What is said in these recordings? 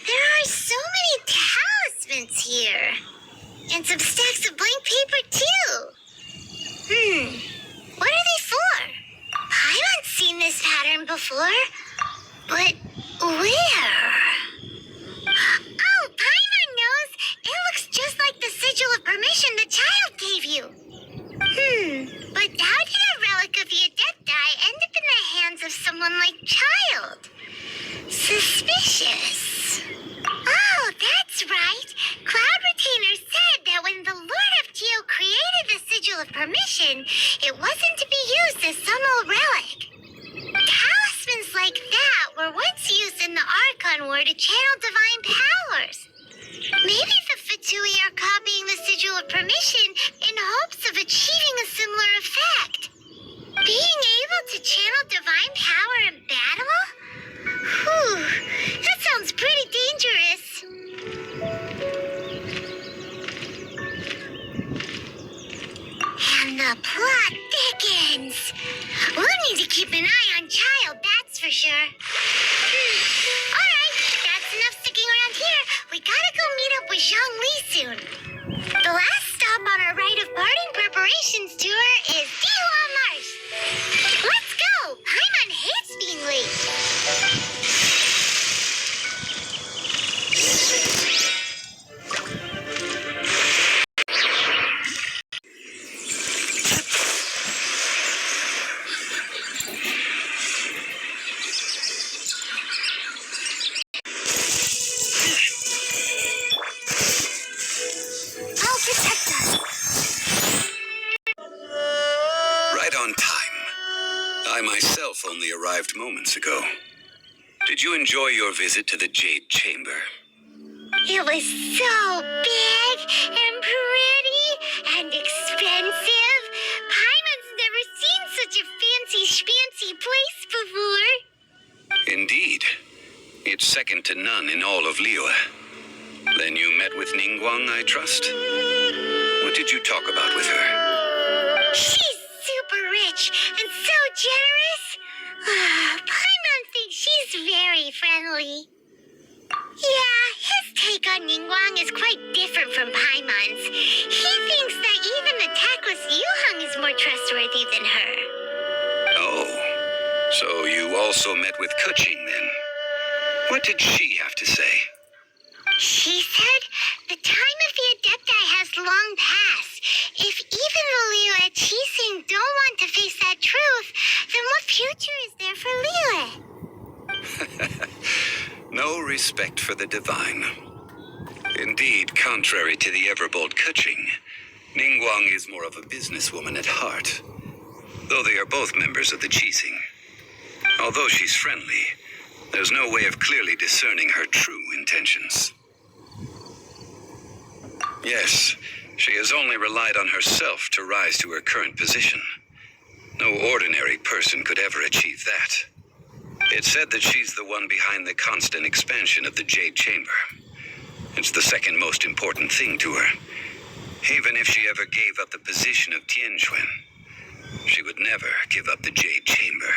There are so many talismans here. And some stacks of blank paper, too. What are they for? Paimon's seen this pattern before. But where? Oh, Paimon knows. It looks just like the sigil of permission the child gave you. But how did a relic of the Adepti end up in the hands of someone like Child? Suspicious. Oh, that's right. Cloud Retainer said that when the Lord of Geo created the sigil of permission, it wasn't to be used as some old relic. Talismans like that were once used in the Archon War to channel divine powers. Maybe the Fatui are copying the sigil of permission in hopes of achieving a similar effect. Being able to channel divine power in battle? Whew, that sounds pretty dangerous. And the plot thickens. We'll need to keep an eye on Child, that's for sure. Alright, that's enough sticking around here. We gotta go meet up with Zhongli soon. The last stop on our rite of parting preparations tour is Dihua Marsh. Let's go! Paimon hates being late. Only arrived moments ago. Did you enjoy your visit to the Jade Chamber? It was so big and pretty and expensive. Paimon's never seen such a fancy place before. Indeed. It's second to none in all of Liyue. Then you met with Ningguang, I trust? What did you talk about with her? She's super rich and so generous. Paimon thinks she's very friendly. Yeah, his take on Ningguang is quite different from Paimon's. He thinks that even the tactless Yuheng is more trustworthy than her. Oh, so you also met with Keqing then? What did she have to say? She said the time of the Adepti has long passed. If even the Liyue Qixing don't want to face that truth, then what future is there for Liyue? No respect for the divine. Indeed, contrary to the ever-bold Keqing, Ningguang is more of a businesswoman at heart, though they are both members of the Qixing. Although she's friendly, there's no way of clearly discerning her true intentions. Yes, she has only relied on herself to rise to her current position. No ordinary person could ever achieve that. It's said that she's the one behind the constant expansion of the Jade Chamber. It's the second most important thing to her. Even if she ever gave up the position of Tianquan, she would never give up the Jade Chamber.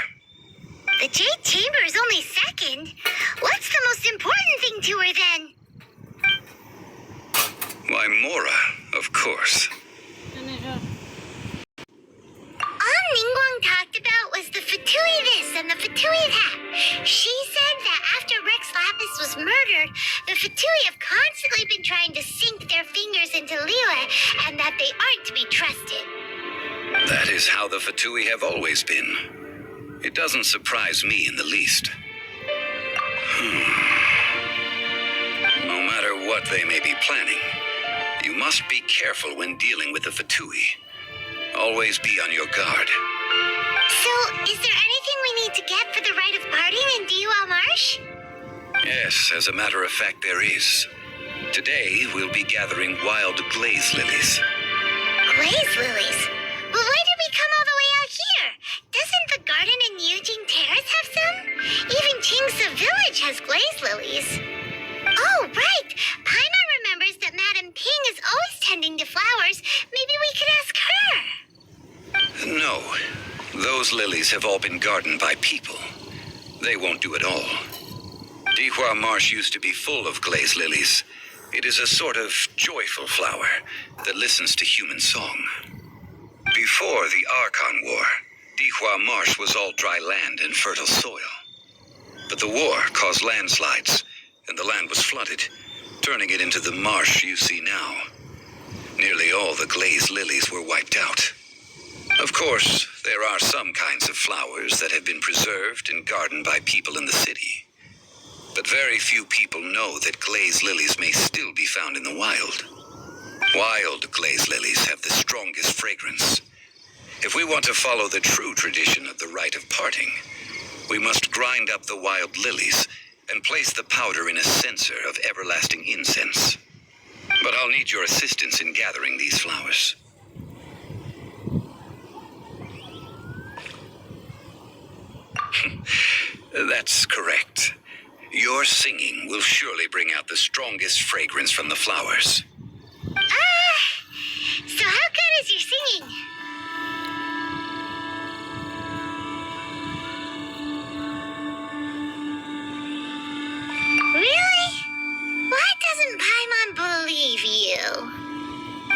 The Jade Chamber is only second. What's the most important thing to her then? Why, Mora, of course. All Ningguang talked about was the Fatui this and the Fatui that. She said that after Rex Lapis was murdered, the Fatui have constantly been trying to sink their fingers into Liyue and that they aren't to be trusted. That is how the Fatui have always been. It doesn't surprise me in the least. No matter what they may be planning, you must be careful when dealing with the Fatui. Always be on your guard. So, is there anything we need to get for the rite of parting in Dihua Marsh? Yes, as a matter of fact, there is. Today, we'll be gathering wild glaze lilies. Glaze lilies? Well, why did we come all the way out here? Doesn't the garden in Yujing Terrace have some? Even Qingse Village has glaze lilies. Oh, right! Paimon remembers that Madame Ping is always tending to flowers. Maybe we could ask her. No. Those lilies have all been gardened by people. they won't do at all. Dihua Marsh used to be full of glaze lilies. It is a sort of joyful flower that listens to human song. Before the Archon War, Dihua Marsh was all dry land and fertile soil. But the war caused landslides, and the land was flooded, turning it into the marsh you see now. Nearly all the glaze lilies were wiped out. Of course, there are some kinds of flowers that have been preserved and gardened by people in the city. But very few people know that glaze lilies may still be found in the wild. Wild glaze lilies have the strongest fragrance. If we want to follow the true tradition of the rite of parting, we must grind up the wild lilies and place the powder in a censer of everlasting incense. But I'll need your assistance in gathering these flowers. That's correct. Your singing will surely bring out the strongest fragrance from the flowers. So how good is your singing? Really? Why doesn't Paimon believe you?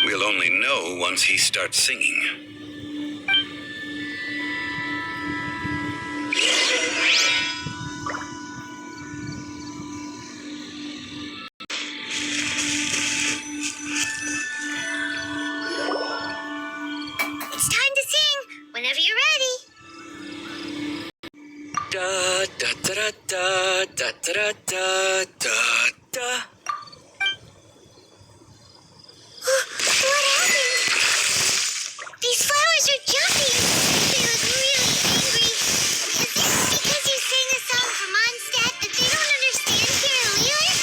We'll only know once he starts singing. It's time to sing, whenever you're ready. Da da da da da da da da da. What happened? These flowers are jumping. They look really angry. Is this because you sang a song for Mondstadt that they don't understand here in Leland?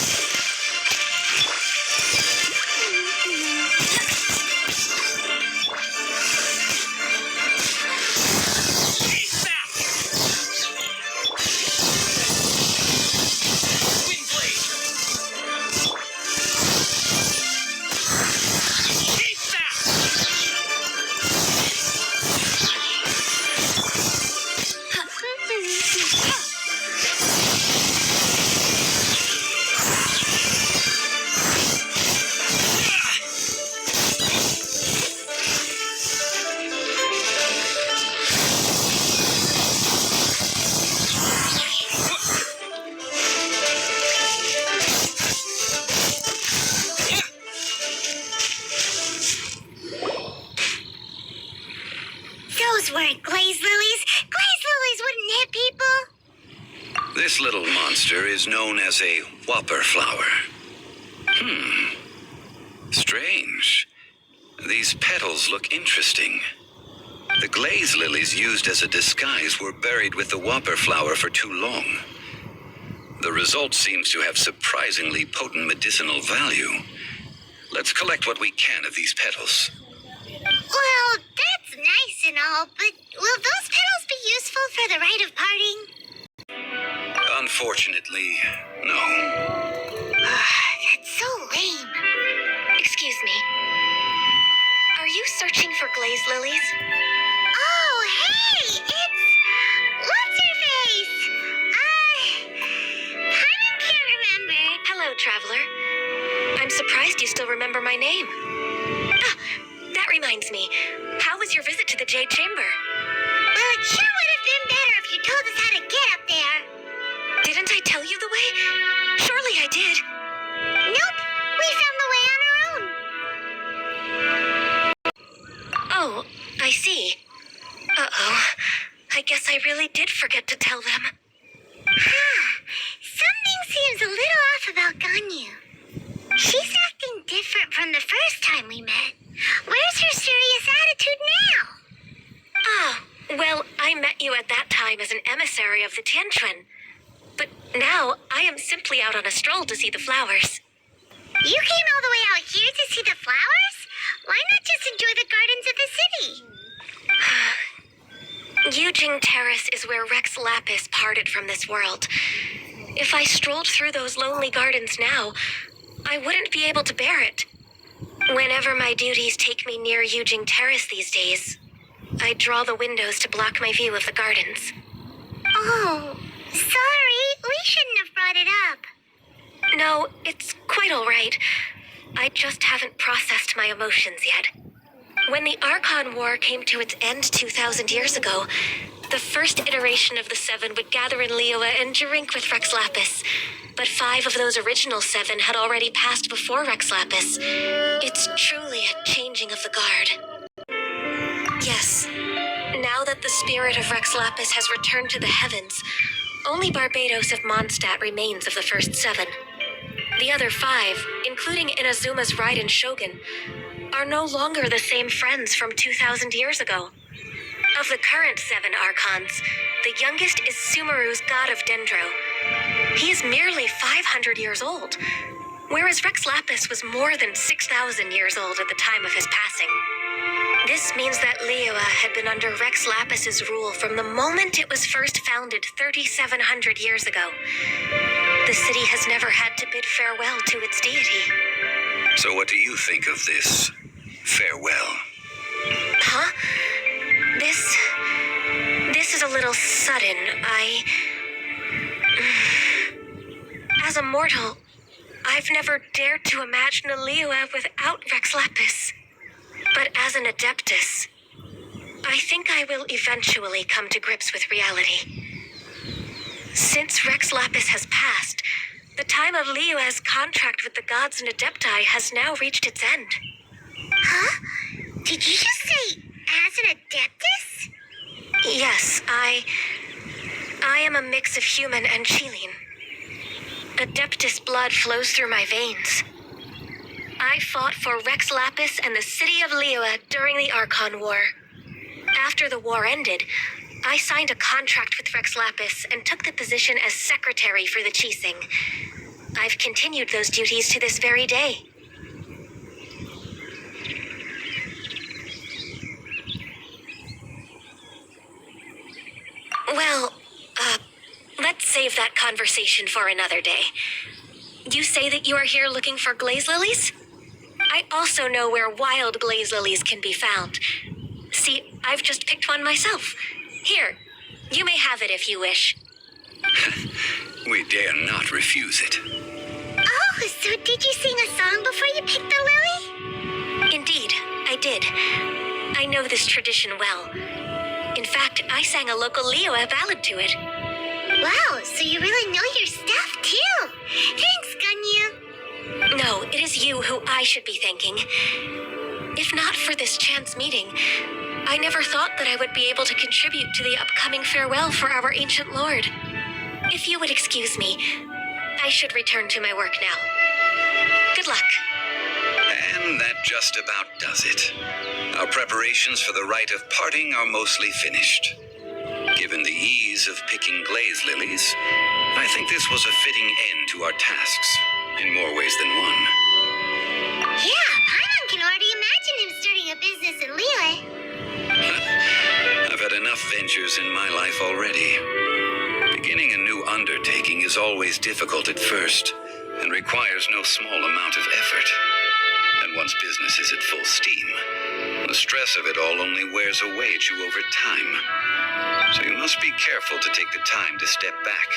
Those weren't glaze lilies. Glaze lilies wouldn't hit people. This little monster is known as a whopper flower. Strange. These petals look interesting. The glaze lilies used as a disguise were buried with the whopper flower for too long. The result seems to have surprisingly potent medicinal value. Let's collect what we can of these petals. Well, that's nice and all, but will those petals be useful for the rite of parting? Unfortunately, no. That's so lame. Excuse me. Are you searching for glaze lilies? Oh, hey! It's... What's-her-face? Paimon can't remember. Hello, traveler. I'm surprised you still remember my name. Ah, that reminds me. How was your visit to the Jade Chamber? Well, it sure would have been better if you told us how to get up there. Didn't I tell you the way? Surely I did. Nope, we found the way on our own. Oh, I see. Uh-oh. I guess I really did forget to tell them. Something seems a little off about Ganyu. She's acting different from the first time we met. Where's her serious attitude now? Ah, well, I met you at that time as an emissary of the Tianquan. But now, I am simply out on a stroll to see the flowers. You came all the way out here to see the flowers? Why not just enjoy the gardens of the city? Yujing Terrace is where Rex Lapis parted from this world. If I strolled through those lonely gardens now, I wouldn't be able to bear it. Whenever my duties take me near Yujing Terrace these days, I draw the windows to block my view of the gardens. Oh, Sorry, we shouldn't have brought it up. No, it's quite all right. I just haven't processed my emotions yet. When the Archon War came to its end 2,000 years ago, the first iteration of the Seven would gather in Liyue and drink with Rex Lapis. But 5 of those original 7 had already passed before Rex Lapis. It's truly a changing of the guard. Yes, now that the spirit of Rex Lapis has returned to the heavens, only Barbados of Mondstadt remains of the first 7. The other 5, including Inazuma's Raiden Shogun, are no longer the same friends from 2,000 years ago. Of the current 7 Archons, the youngest is Sumeru's god of Dendro. He is merely 500 years old, whereas Rex Lapis was more than 6,000 years old at the time of his passing. This means that Liyue had been under Rex Lapis's rule from the moment it was first founded 3,700 years ago. The city has never had to bid farewell to its deity. So what do you think of this farewell? Huh? This is a little sudden. As a mortal, I've never dared to imagine a Liyue without Rex Lapis. But as an Adeptus, I think I will eventually come to grips with reality. Since Rex Lapis has passed, the time of Liyue's contract with the gods and Adepti has now reached its end. Huh? Did you just say, as an Adeptus? Yes, I am a mix of human and Chilean. Adeptus blood flows through my veins. I fought for Rex Lapis and the city of Liyue during the Archon War. After the war ended, I signed a contract with Rex Lapis and took the position as secretary for the Qixing. I've continued those duties to this very day. Well, let's save that conversation for another day. You say that you are here looking for glaze lilies? I also know where wild glaze lilies can be found. See, I've just picked one myself. Here, you may have it if you wish. We dare not refuse it. Oh, so did you sing a song before you picked the lily? Indeed, I did. I know this tradition well. In fact, I sang a local Liyue ballad to it. Wow, so you really know your stuff, too. Thanks, Ganyu. No, it is you who I should be thanking. If not for this chance meeting, I never thought that I would be able to contribute to the upcoming farewell for our ancient lord. If you would excuse me, I should return to my work now. Good luck. And that just about does it. Our preparations for the rite of parting are mostly finished. Given the ease of picking glaze lilies, I think this was a fitting end to our tasks, in more ways than one. Yeah, Paimon can already imagine him starting a business in Liyue. I've had enough ventures in my life already. Beginning a new undertaking is always difficult at first, and requires no small amount of effort. And once business is at full steam, the stress of it all only wears away at you over time. So you must be careful to take the time to step back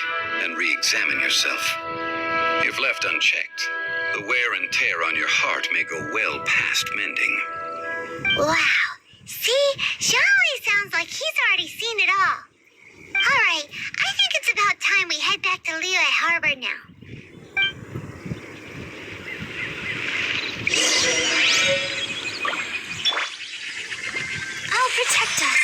and re-examine yourself. If left unchecked, the wear and tear on your heart may go well past mending. Wow. See? Xiaoli sounds like he's already seen it all. All right, I think it's about time we head back to Liyue Harbor now. Oh, protect us.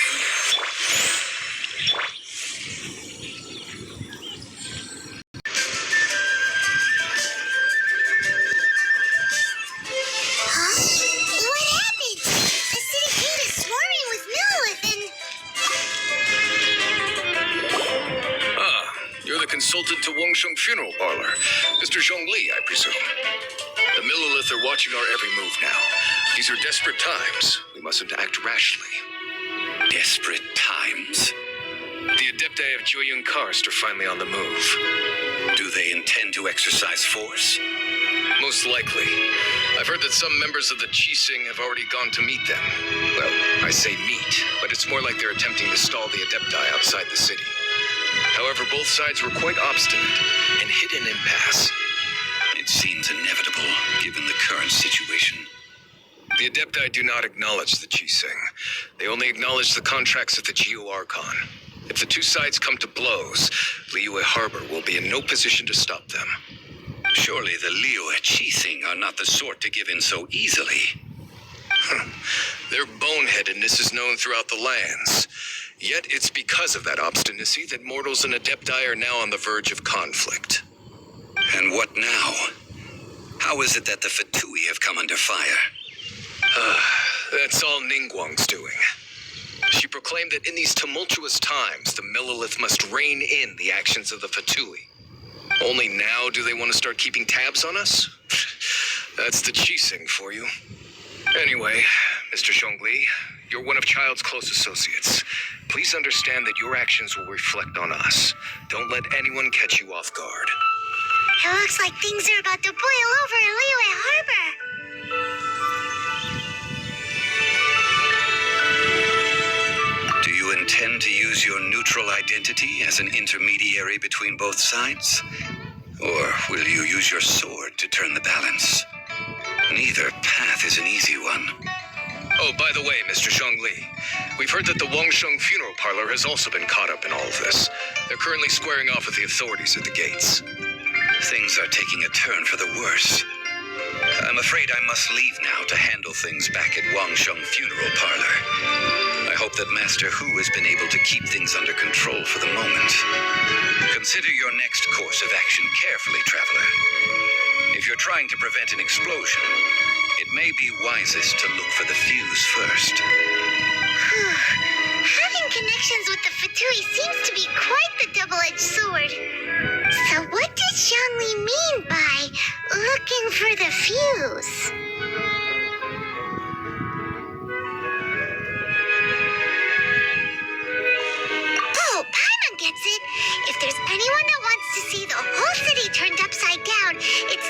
Huh? What happened? The city gate is swarming with Lilith and... Ah, you're the consultant to Wangsheng Funeral Parlor. Mr. Zhongli, I presume. The Millilith are watching our every move now. These are desperate times. We mustn't act rashly. Desperate times? The Adepti of Jueyun Karst are finally on the move. Do they intend to exercise force? Most likely. I've heard that some members of the Qixing have already gone to meet them. Well, I say meet, but it's more like they're attempting to stall the Adepti outside the city. However, both sides were quite obstinate and hit an impasse. It seems inevitable, given the current situation. The Adepti do not acknowledge the Qising. They only acknowledge the contracts of the Geo Archon. If the two sides come to blows, Liyue Harbor will be in no position to stop them. Surely the Liyue Qising are not the sort to give in so easily. Their boneheadedness is known throughout the lands. Yet it's because of that obstinacy that mortals and Adepti are now on the verge of conflict. And what now? How is it that the Fatui have come under fire? That's all Ningguang's doing. She proclaimed that in these tumultuous times, the Millilith must rein in the actions of the Fatui. Only now do they want to start keeping tabs on us? That's the Qising for you. Anyway, Mr. Zhongli, you're one of Child's close associates. Please understand that your actions will reflect on us. Don't let anyone catch you off guard. It looks like things are about to boil over in Liyue Harbor. Do you intend to use your neutral identity as an intermediary between both sides? Or will you use your sword to turn the balance? Neither path is an easy one. Oh, by the way, Mr. Zhongli, we've heard that the Wangsheng funeral parlor has also been caught up in all of this. They're currently squaring off with the authorities at the gates. Things are taking a turn for the worse. I'm afraid I must leave now to handle things back at Wangsheng Funeral Parlor. I hope that Master Hu has been able to keep things under control for the moment. Consider your next course of action carefully, Traveler. If you're trying to prevent an explosion, it may be wisest to look for the fuse first. Having connections with the Fatui seems to be quite the double-edged sword. So what does Zhongli mean by looking for the fuse? Oh, Paimon gets it. If there's anyone that wants to see the whole city turned upside down, it's